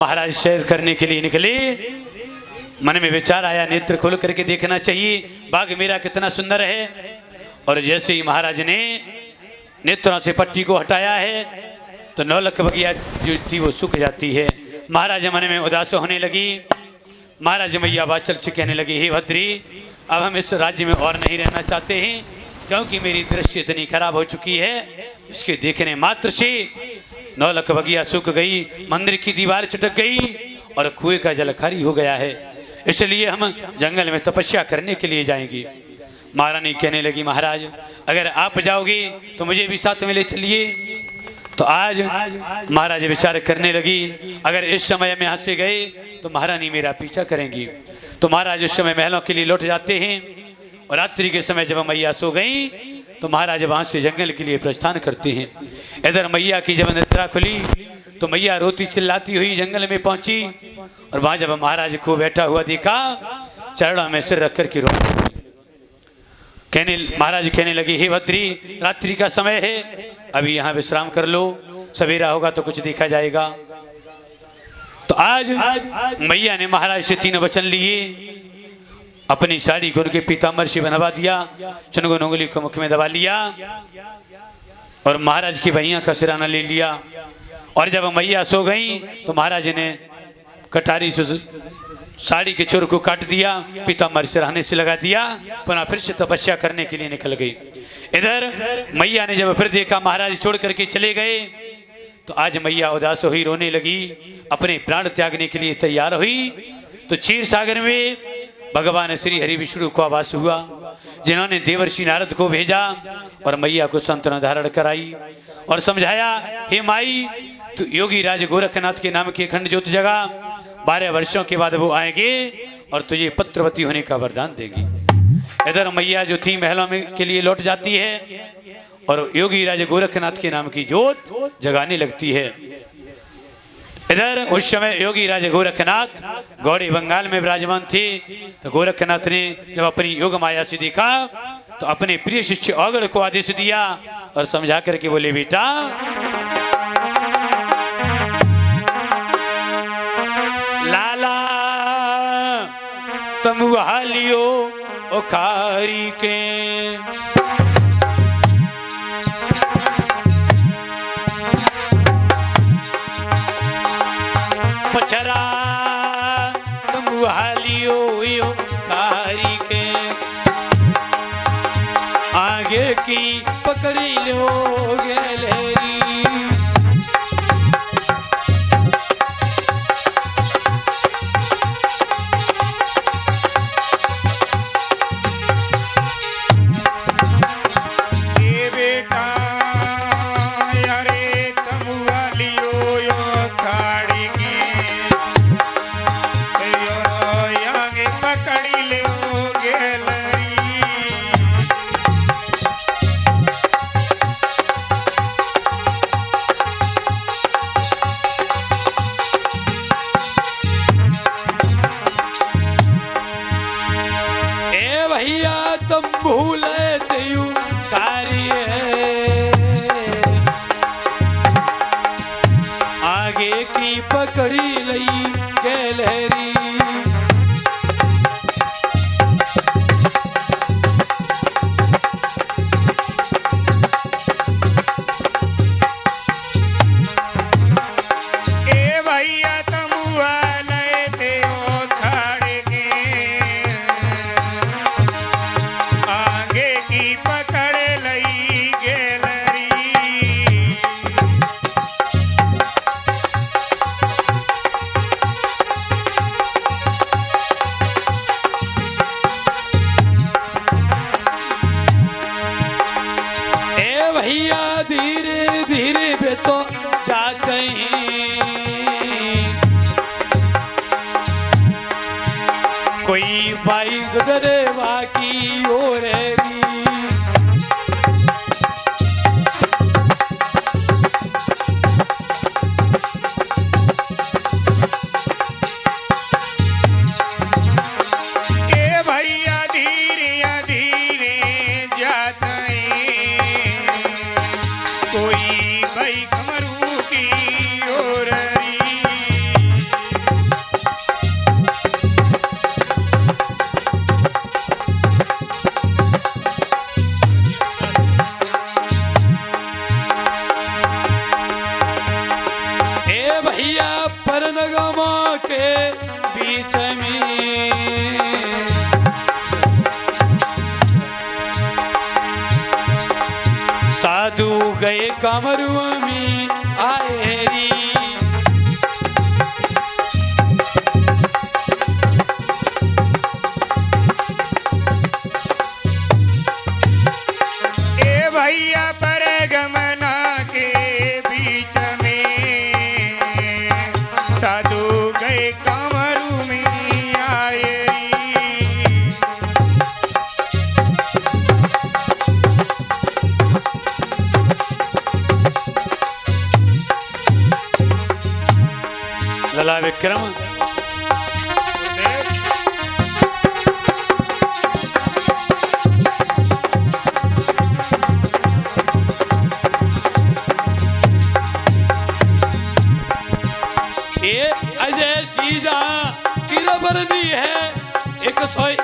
महाराज सैर करने के लिए निकले। मन में विचार आया नेत्र खोल करके देखना चाहिए बाग मेरा कितना सुंदर है। और जैसे ही महाराज ने नेत्रों से पट्टी को हटाया है तो नौलख बगिया जो थी वो सूख जाती है। महाराज मन में उदास होने लगी। महाराज मैया वाचल से कहने लगी, हे भद्री, अब हम इस राज्य में और नहीं रहना चाहते हैं, क्योंकि मेरी दृष्टि इतनी खराब हो चुकी है। इसके देखने मात्र से नौलख बगिया सूख गई, मंदिर की दीवार चटक गई और कुएं का जल खाली हो गया है। इसलिए हम जंगल में तपस्या करने के लिए जाएंगे। महारानी कहने लगी, महाराज अगर आप जाओगे तो मुझे भी साथ में ले चलिए। तो आज महाराज विचार करने लगी, अगर इस समय में यहाँ से गए तो महारानी मेरा पीछा करेंगी। तो महाराज उस समय महलों के लिए लौट जाते हैं और रात्रि के समय जब मैया सो गई तो महाराज वहाँ से जंगल के लिए प्रस्थान करते हैं। इधर मैया की जब निद्रा खुली तो मैया रोती चिल्लाती हुई जंगल में पहुंची और वहाँ जब महाराज को बैठा हुआ देखा, चरणों में सिर रख कर के महाराज कहने लगी, हे भद्री, रात्रि का समय है, अभी यहाँ विश्राम कर लो, सवेरा होगा तो कुछ देखा जाएगा। तो आज मैया ने महाराज से 3 वचन लिए। अपनी साड़ी को उनके पीताम्बर से बनवा दिया, चुनगुन उंगली को मुख में दबा लिया और महाराज की भैया का सिराना ले लिया। और जब मैया सो गई तो महाराज ने कटारी से साड़ी के चोर को काट दिया, पीताम्बर सिराने से लगा दिया, पुनः फिर से तपस्या करने के लिए निकल गई। इधर मैया ने जब फिर देखा महाराज छोड़ करके चले गए तो आज मैया उदास हुई, रोने लगी, अपने प्राण त्यागने के लिए तैयार हुई। तो क्षीर सागर में भगवान श्री हरि विष्णु को आवास हुआ, जिन्होंने देवर्षि नारद को भेजा और मैया को सांत्वना धारण कराई और समझाया, हे माई, तू योगी राज गोरखनाथ के नाम की अखंड ज्योत जगा, 12 वर्षों के बाद वो आएंगे और तुझे पत्रवती होने का वरदान देगी। इधर मैया जो थी महलों में के लिए लौट जाती है और योगी राज गोरखनाथ के नाम की ज्योत जगाने लगती है। इधर उस समय योगी राज गोरखनाथ गौड़ी बंगाल में विराजमान थे। तो गोरखनाथ ने जब अपनी योग माया से देखा तो अपने प्रिय शिष्य औगड़ को आदेश दिया और समझा करके बोले, बेटा लाला तुम हालियो उखारी के पछरा तुम हालियो उखारी के आगे की पकड़ी लो गलेरी। आगे की पकड़ी लई गलहरी। भैया धीरे धीरे बे तो जाते हैं पर नगमा के बीच में साधु गए कमरू में आए री। ए भैया पर गमना के बीच में साधु गए कमरू में आए री। लला विक्रम ये अजय चीजा की रबरनी है 100